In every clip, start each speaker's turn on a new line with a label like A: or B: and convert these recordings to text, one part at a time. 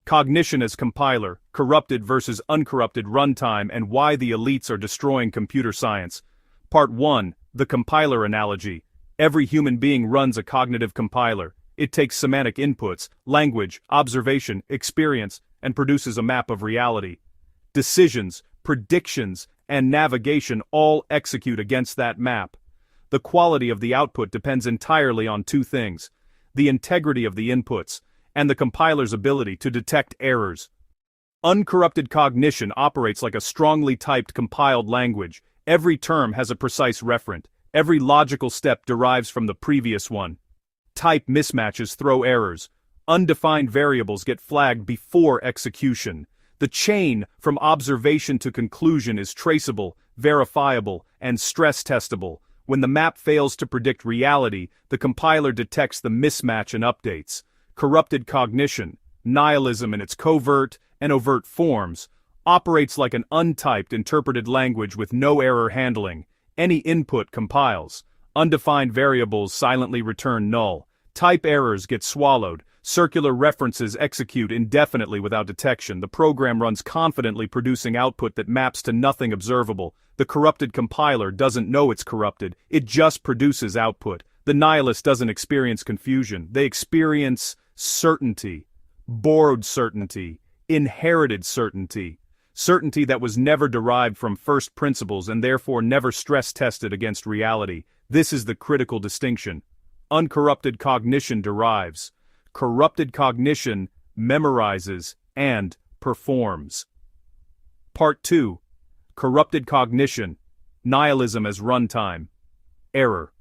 A: Cognition as compiler, corrupted versus uncorrupted runtime, and why the elites are destroying computer science. Part 1. The compiler analogy. Every human being runs a cognitive compiler. It takes semantic inputs, language, observation, experience, and produces a map of reality. Decisions, predictions, and navigation all execute against that map. The quality of the output depends entirely on two things: the integrity of the inputs, and the compiler's ability to detect errors. Uncorrupted cognition operates like a strongly typed compiled language. Every term has a precise referent. Every logical step derives from the previous one. Type mismatches throw errors. Undefined variables get flagged before execution. The chain from observation to conclusion is traceable, verifiable, and stress-testable. When the map fails to predict reality, the compiler detects the mismatch and updates. Corrupted cognition, nihilism in its covert and overt forms, operates like an untyped interpreted language with no error handling. Any input compiles. Undefined variables silently return null. Type errors get swallowed. Circular references execute indefinitely without detection. The program runs confidently, producing output that maps to nothing observable. The corrupted compiler doesn't know it's corrupted. It just produces output. The nihilist doesn't experience confusion. They experience certainty. Borrowed certainty. Inherited certainty. Certainty that was never derived from first principles and therefore never stress-tested against reality. This is the critical distinction. Uncorrupted cognition derives. Corrupted cognition memorizes and performs. Part 2. Corrupted cognition. Nihilism as runtime. Error.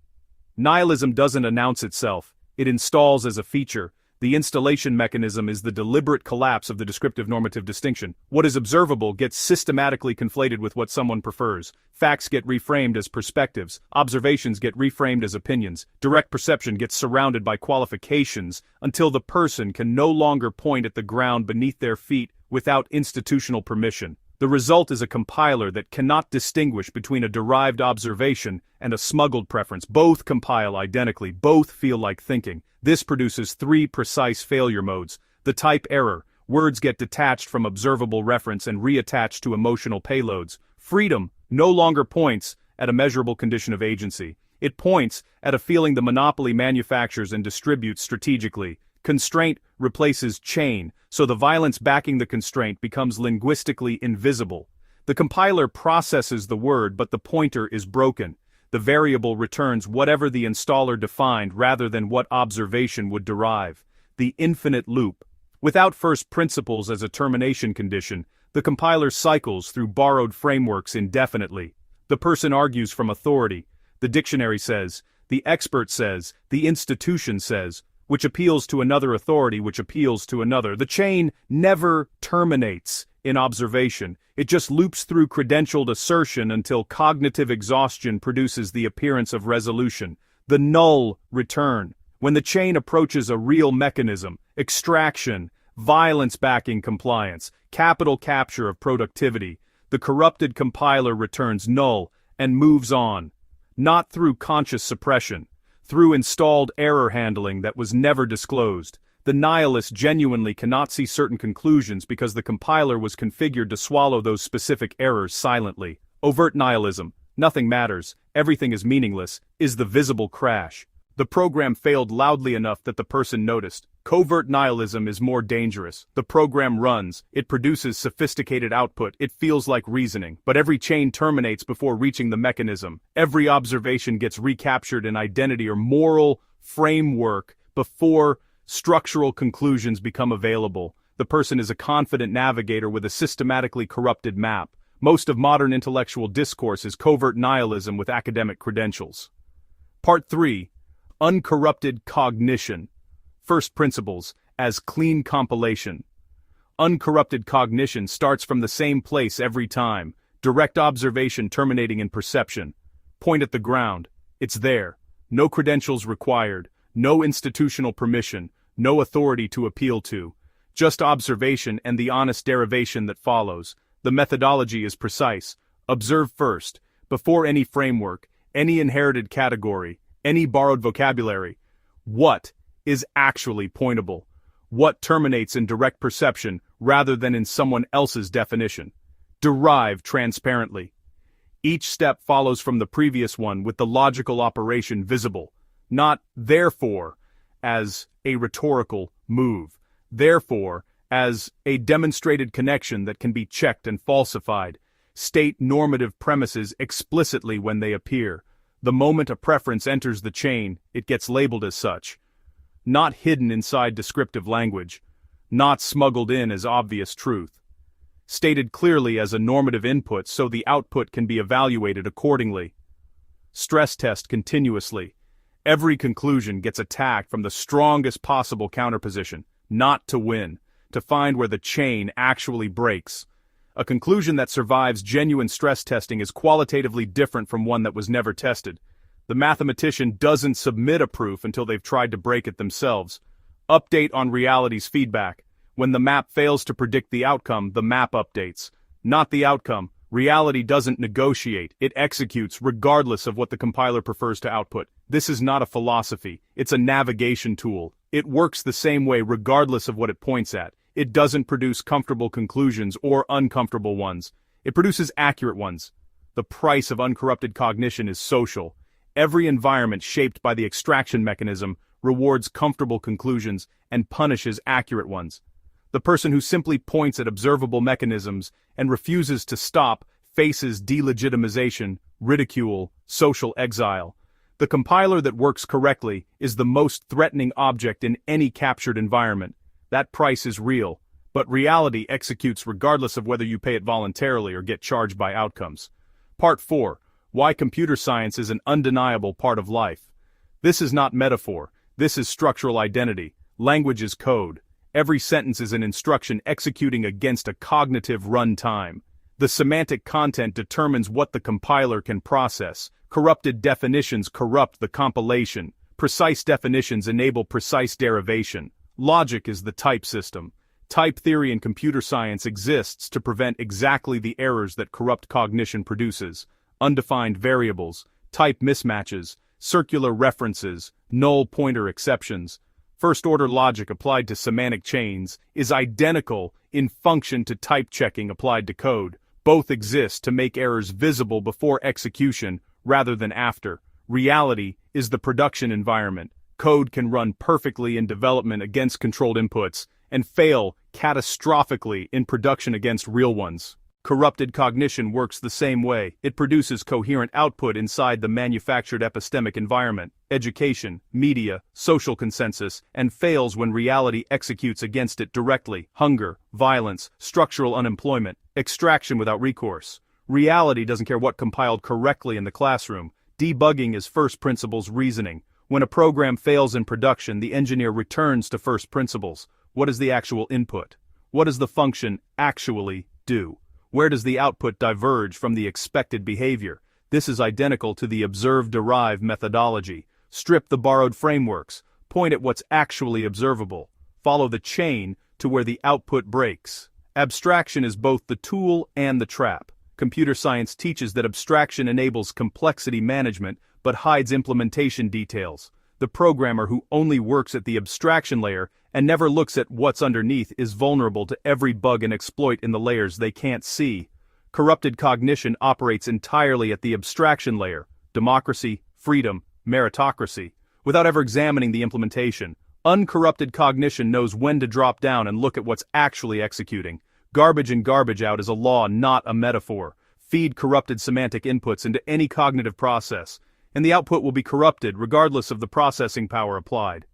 A: Nihilism doesn't announce itself. It installs as a feature. The installation mechanism is the deliberate collapse of the descriptive normative distinction. What is observable gets systematically conflated with what someone prefers. Facts get reframed as perspectives. Observations get reframed as opinions. Direct perception gets surrounded by qualifications until the person can no longer point at the ground beneath their feet without institutional permission. The result is a compiler that cannot distinguish between a derived observation and a smuggled preference. Both compile identically. Both feel like thinking. This produces three precise failure modes. The type error. Words get detached from observable reference and reattached to emotional payloads. Freedom no longer points at a measurable condition of agency. It points at a feeling the monopoly manufactures and distributes strategically. Constraint replaces chain, so the violence backing the constraint becomes linguistically invisible. The compiler processes the word, but the pointer is broken. The variable returns whatever the installer defined rather than what observation would derive. The infinite loop. Without first principles as a termination condition, the compiler cycles through borrowed frameworks indefinitely. The person argues from authority. The dictionary says, the expert says, the institution says, which appeals to another authority which appeals to another. The chain never terminates in observation. It just loops through credentialed assertion until cognitive exhaustion produces the appearance of resolution. The null return. When the chain approaches a real mechanism, extraction, violence backing compliance, capital capture of productivity, the corrupted compiler returns null and moves on. Not through conscious suppression. Through installed error handling that was never disclosed. The nihilist genuinely cannot see certain conclusions because the compiler was configured to swallow those specific errors silently. Overt nihilism, nothing matters, everything is meaningless, is the visible crash. The program failed loudly enough that the person noticed. Covert nihilism is more dangerous. The program runs, it produces sophisticated output, it feels like reasoning, but every chain terminates before reaching the mechanism. Every observation gets recaptured in identity or moral framework before structural conclusions become available. The person is a confident navigator with a systematically corrupted map. Most of modern intellectual discourse is covert nihilism with academic credentials. Part 3. Uncorrupted cognition. First principles as clean compilation. Uncorrupted cognition starts from the same place every time. Direct observation terminating in perception. Point at the ground. It's there. No credentials required. No institutional permission. No authority to appeal to. Just observation and the honest derivation that follows. The methodology is precise. Observe first, before any framework, any inherited category, any borrowed vocabulary. What is actually pointable? What terminates in direct perception rather than in someone else's definition. Derive transparently. Each step follows from the previous one with the logical operation visible, not therefore as a rhetorical move, therefore as a demonstrated connection that can be checked and falsified. State normative premises explicitly when they appear. The moment a preference enters the chain, it gets labeled as such. Not hidden inside descriptive language, not smuggled in as obvious truth. Stated clearly as a normative input so the output can be evaluated accordingly. Stress test continuously. Every conclusion gets attacked from the strongest possible counterposition, not to win, to find where the chain actually breaks. A conclusion that survives genuine stress testing is qualitatively different from one that was never tested. The mathematician doesn't submit a proof until they've tried to break it themselves. Update on reality's feedback. When the map fails to predict the outcome, the map updates. Not the outcome. Reality doesn't negotiate, it executes regardless of what the compiler prefers to output. This is not a philosophy, it's a navigation tool. It works the same way regardless of what it points at. It doesn't produce comfortable conclusions or uncomfortable ones. It produces accurate ones. The price of uncorrupted cognition is social. Every environment shaped by the extraction mechanism rewards comfortable conclusions and punishes accurate ones. The person who simply points at observable mechanisms and refuses to stop faces delegitimization, ridicule, social exile. The compiler that works correctly is the most threatening object in any captured environment. That price is real, but reality executes regardless of whether you pay it voluntarily or get charged by outcomes. Part 4. Why computer science is an undeniable part of life. This is not metaphor, this is structural identity. Language is code. Every sentence is an instruction executing against a cognitive runtime. The semantic content determines what the compiler can process. Corrupted definitions corrupt the compilation. Precise definitions enable precise derivation. Logic is the type system. Type theory in computer science exists to prevent exactly the errors that corrupt cognition produces. Undefined variables, type mismatches, circular references, null pointer exceptions. First-order logic applied to semantic chains is identical in function to type checking applied to code. Both exist to make errors visible before execution rather than after. Reality is the production environment. Code can run perfectly in development against controlled inputs and fail catastrophically in production against real ones. Corrupted cognition works the same way. It produces coherent output inside the manufactured epistemic environment, education, media, social consensus, and fails when reality executes against it directly. Hunger, violence, structural unemployment, extraction without recourse. Reality doesn't care what compiled correctly in the classroom. Debugging is first principles reasoning. When a program fails in production, the engineer returns to first principles. What is the actual input? What does the function actually do? Where does the output diverge from the expected behavior? This is identical to the observe-derive methodology. Strip the borrowed frameworks. Point at what's actually observable. Follow the chain to where the output breaks. Abstraction is both the tool and the trap. Computer science teaches that abstraction enables complexity management but hides implementation details. The programmer who only works at the abstraction layer and never looks at what's underneath is vulnerable to every bug and exploit in the layers they can't see. Corrupted cognition operates entirely at the abstraction layer, democracy, freedom, meritocracy, without ever examining the implementation. Uncorrupted cognition knows when to drop down and look at what's actually executing. Garbage in, garbage out is a law, not a metaphor. Feed corrupted semantic inputs into any cognitive process, and the output will be corrupted regardless of the processing power applied.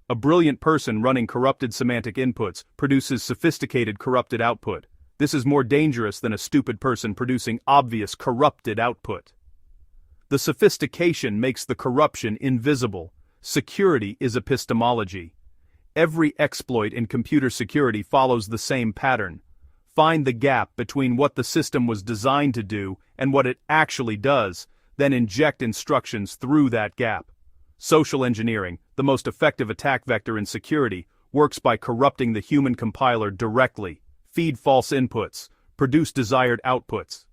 A: A brilliant person running corrupted semantic inputs produces sophisticated corrupted output. This is more dangerous than a stupid person producing obvious corrupted output. The sophistication makes the corruption invisible. Security is epistemology. Every exploit in computer security follows the same pattern. Find the gap between what the system was designed to do and what it actually does, then inject instructions through that gap. Social engineering, the most effective attack vector in security, works by corrupting the human compiler directly. Feed false inputs, produce desired outputs.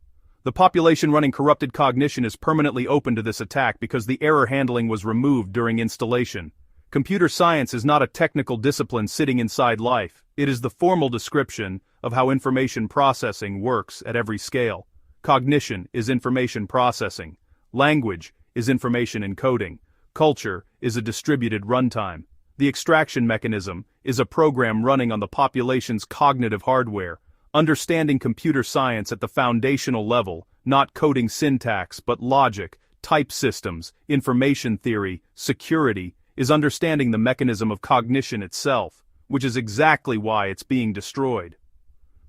A: The population running corrupted cognition is permanently open to this attack because the error handling was removed during installation. Computer science is not a technical discipline sitting inside life. It is the formal description of how information processing works at every scale. Cognition is information processing. Language is information encoding. Culture is a distributed runtime. The extraction mechanism is a program running on the population's cognitive hardware. Understanding computer science at the foundational level, not coding syntax but logic, type systems, information theory, security, is understanding the mechanism of cognition itself, which is exactly why it's being destroyed.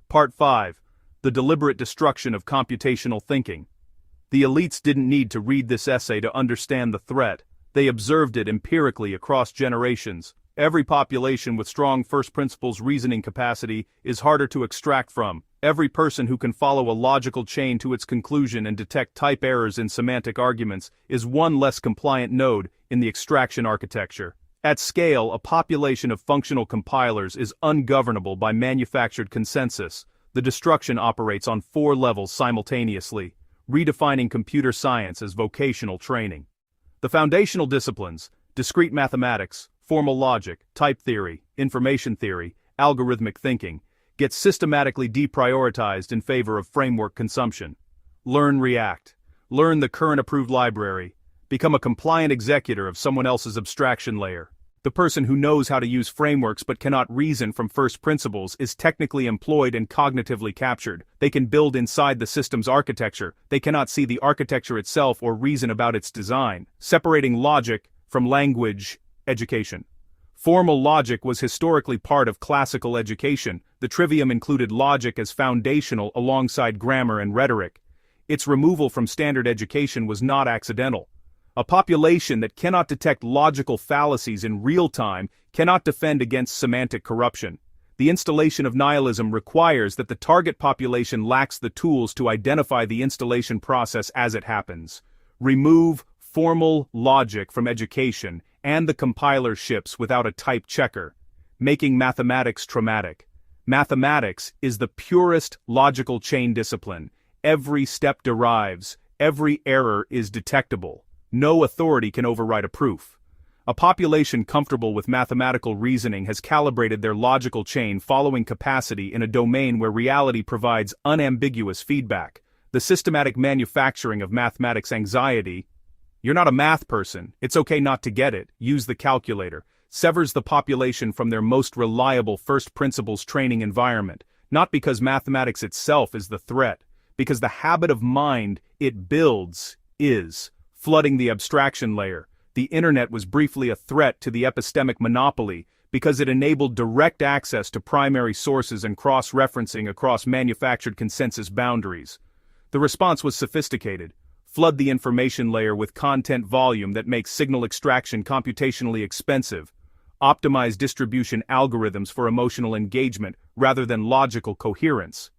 A: Part 5. The deliberate destruction of computational thinking. The elites didn't need to read this essay to understand the threat. They observed it empirically across generations. Every population with strong first principles reasoning capacity is harder to extract from. Every person who can follow a logical chain to its conclusion and detect type errors in semantic arguments is one less compliant node in the extraction architecture. At scale, a population of functional compilers is ungovernable by manufactured consensus. The destruction operates on 4 levels simultaneously, redefining computer science as vocational training. The foundational disciplines, discrete mathematics, formal logic, type theory, information theory, algorithmic thinking, get systematically deprioritized in favor of framework consumption. Learn React. Learn the current approved library. Become a compliant executor of someone else's abstraction layer. The person who knows how to use frameworks but cannot reason from first principles is technically employed and cognitively captured. They can build inside the system's architecture. They cannot see the architecture itself or reason about its design. Separating logic from language education. Formal logic was historically part of classical education. The trivium included logic as foundational alongside grammar and rhetoric. Its removal from standard education was not accidental. A population that cannot detect logical fallacies in real time cannot defend against semantic corruption. The installation of nihilism requires that the target population lacks the tools to identify the installation process as it happens. Remove formal logic from education, and the compiler ships without a type checker, making mathematics traumatic. Mathematics is the purest logical chain discipline. Every step derives, every error is detectable. No authority can override a proof. A population comfortable with mathematical reasoning has calibrated their logical chain following capacity in a domain where reality provides unambiguous feedback. The systematic manufacturing of mathematics anxiety, "You're not a math person, it's okay not to get it, use the calculator," severs the population from their most reliable first principles training environment, not because mathematics itself is the threat, because the habit of mind it builds is. Flooding the abstraction layer, the internet was briefly a threat to the epistemic monopoly because it enabled direct access to primary sources and cross-referencing across manufactured consensus boundaries. The response was sophisticated. Flood the information layer with content volume that makes signal extraction computationally expensive. Optimize distribution algorithms for emotional engagement rather than logical coherence.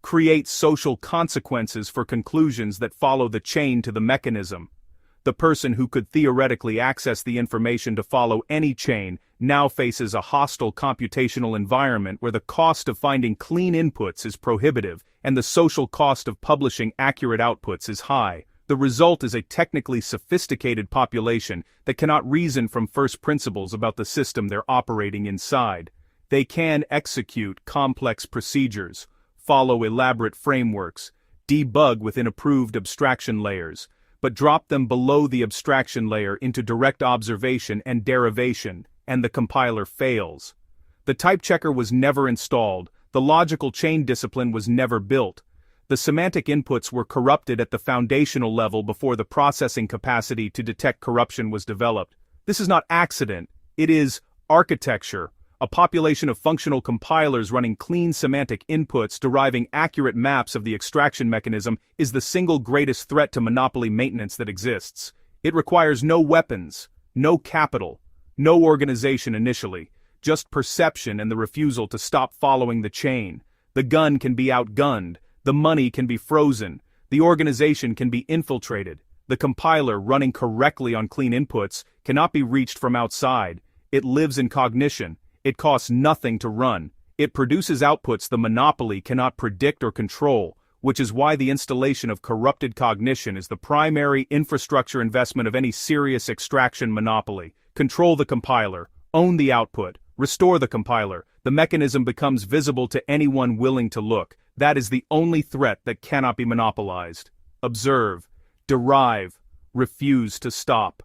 A: Create social consequences for conclusions that follow the chain to the mechanism. The person who could theoretically access the information to follow any chain now faces a hostile computational environment where the cost of finding clean inputs is prohibitive and the social cost of publishing accurate outputs is high. The result is a technically sophisticated population that cannot reason from first principles about the system they're operating inside. They can execute complex procedures, follow elaborate frameworks, debug within approved abstraction layers, but drop them below the abstraction layer into direct observation and derivation, and the compiler fails. The type checker was never installed, the logical chain discipline was never built. The semantic inputs were corrupted at the foundational level before the processing capacity to detect corruption was developed. This is not accident, it is architecture. A population of functional compilers running clean semantic inputs deriving accurate maps of the extraction mechanism is the single greatest threat to monopoly maintenance that exists. It requires no weapons, no capital, no organization initially, just perception and the refusal to stop following the chain. The gun can be outgunned, the money can be frozen, the organization can be infiltrated. The compiler running correctly on clean inputs cannot be reached from outside. It lives in cognition. It costs nothing to run. It produces outputs the monopoly cannot predict or control, which is why the installation of corrupted cognition is the primary infrastructure investment of any serious extraction monopoly. Control the compiler, own the output, restore the compiler. The mechanism becomes visible to anyone willing to look. That is the only threat that cannot be monopolized. Observe, derive, refuse to stop.